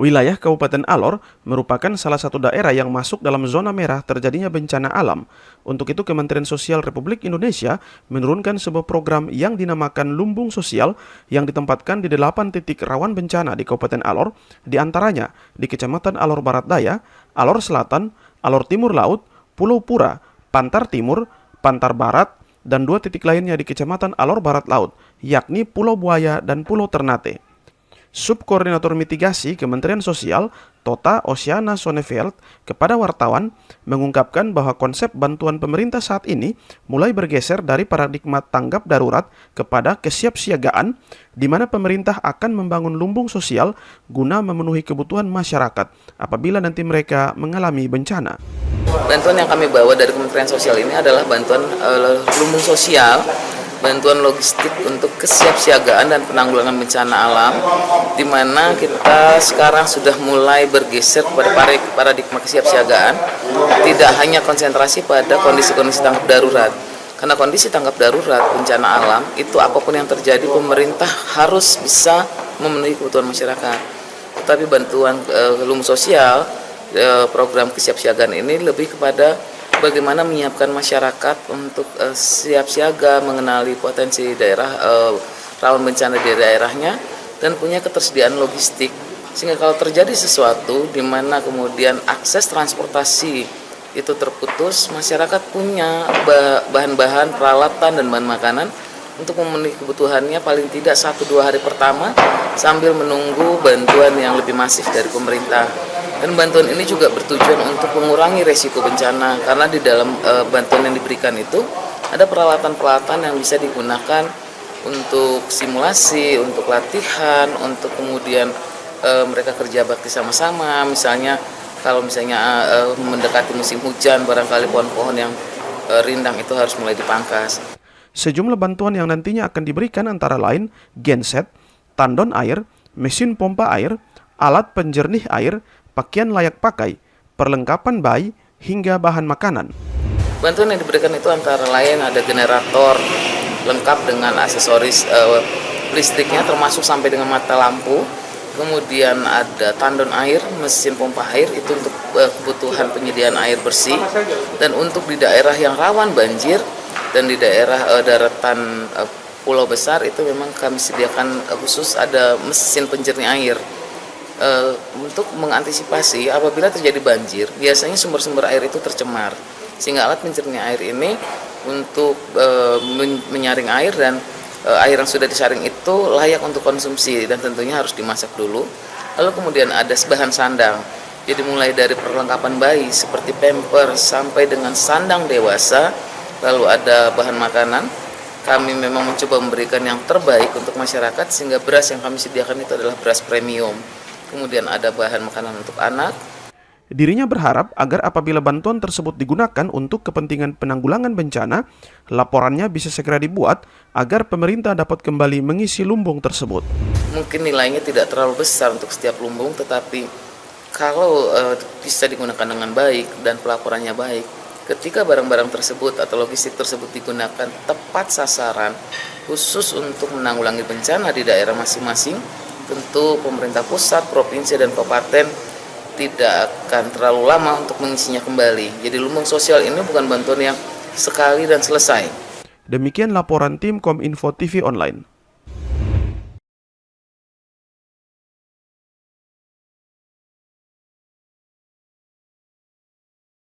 Wilayah Kabupaten Alor merupakan salah satu daerah yang masuk dalam zona merah terjadinya bencana alam. Untuk itu, Kementerian Sosial Republik Indonesia menurunkan sebuah program yang dinamakan Lumbung Sosial yang ditempatkan di 8 titik rawan bencana di Kabupaten Alor, di antaranya di Kecamatan Alor Barat Daya, Alor Selatan, Alor Timur Laut, Pulau Pura, Pantar Timur, Pantar Barat, dan 2 titik lainnya di Kecamatan Alor Barat Laut, yakni Pulau Buaya dan Pulau Ternate. Subkoordinator Mitigasi Kementerian Sosial, Tota Oceana Sonneveld, kepada wartawan mengungkapkan bahwa konsep bantuan pemerintah saat ini mulai bergeser dari paradigma tanggap darurat kepada kesiapsiagaan, di mana pemerintah akan membangun lumbung sosial guna memenuhi kebutuhan masyarakat apabila nanti mereka mengalami bencana. Bantuan yang kami bawa dari Kementerian Sosial ini adalah bantuan lumbung sosial, bantuan logistik untuk kesiapsiagaan dan penanggulangan bencana alam, di mana kita sekarang sudah mulai bergeser kepada paradigma kesiapsiagaan, tidak hanya konsentrasi pada kondisi-kondisi tanggap darurat. Karena kondisi tanggap darurat bencana alam itu apapun yang terjadi, pemerintah harus bisa memenuhi kebutuhan masyarakat. Tetapi bantuan lumbung sosial, program kesiapsiagaan ini lebih kepada bagaimana menyiapkan masyarakat untuk siap siaga, mengenali potensi daerah rawan bencana di daerahnya, dan punya ketersediaan logistik. Sehingga kalau terjadi sesuatu di mana kemudian akses transportasi itu terputus, masyarakat punya bahan-bahan, peralatan, dan bahan makanan untuk memenuhi kebutuhannya paling tidak 1-2 hari pertama sambil menunggu bantuan yang lebih masif dari pemerintah. Dan bantuan ini juga bertujuan untuk mengurangi resiko bencana, karena di dalam bantuan yang diberikan itu ada peralatan-peralatan yang bisa digunakan untuk simulasi, untuk latihan, untuk kemudian mereka kerja bakti sama-sama. Misalnya kalau mendekati musim hujan, barangkali pohon-pohon yang rindang itu harus mulai dipangkas. Sejumlah bantuan yang nantinya akan diberikan antara lain genset, tandon air, mesin pompa air, alat penjernih air, pakaian layak pakai, perlengkapan bayi, hingga bahan makanan. Bantuan yang diberikan itu antara lain ada generator lengkap dengan aksesoris listriknya termasuk sampai dengan mata lampu. Kemudian ada tandon air, mesin pompa air itu untuk kebutuhan penyediaan air bersih. Dan untuk di daerah yang rawan banjir dan di daerah daratan pulau besar itu memang kami sediakan khusus ada mesin penjernih air. Untuk mengantisipasi apabila terjadi banjir, biasanya sumber-sumber air itu tercemar, sehingga alat penjernih air ini untuk menyaring air, dan air yang sudah disaring itu layak untuk konsumsi dan tentunya harus dimasak dulu. Lalu kemudian ada bahan sandang, jadi mulai dari perlengkapan bayi seperti pamper sampai dengan sandang dewasa. Lalu ada bahan makanan, kami memang mencoba memberikan yang terbaik untuk masyarakat, sehingga beras yang kami sediakan itu adalah beras premium. Kemudian ada bahan makanan untuk anak. Dirinya berharap agar apabila bantuan tersebut digunakan untuk kepentingan penanggulangan bencana, laporannya bisa segera dibuat agar pemerintah dapat kembali mengisi lumbung tersebut. Mungkin nilainya tidak terlalu besar untuk setiap lumbung, tetapi kalau bisa digunakan dengan baik dan pelaporannya baik, ketika barang-barang tersebut atau logistik tersebut digunakan tepat sasaran khusus untuk menanggulangi bencana di daerah masing-masing, tentu pemerintah pusat, provinsi, dan kabupaten tidak akan terlalu lama untuk mengisinya kembali. Jadi lumbung sosial ini bukan bantuan yang sekali dan selesai. Demikian laporan tim Kominfo TV Online.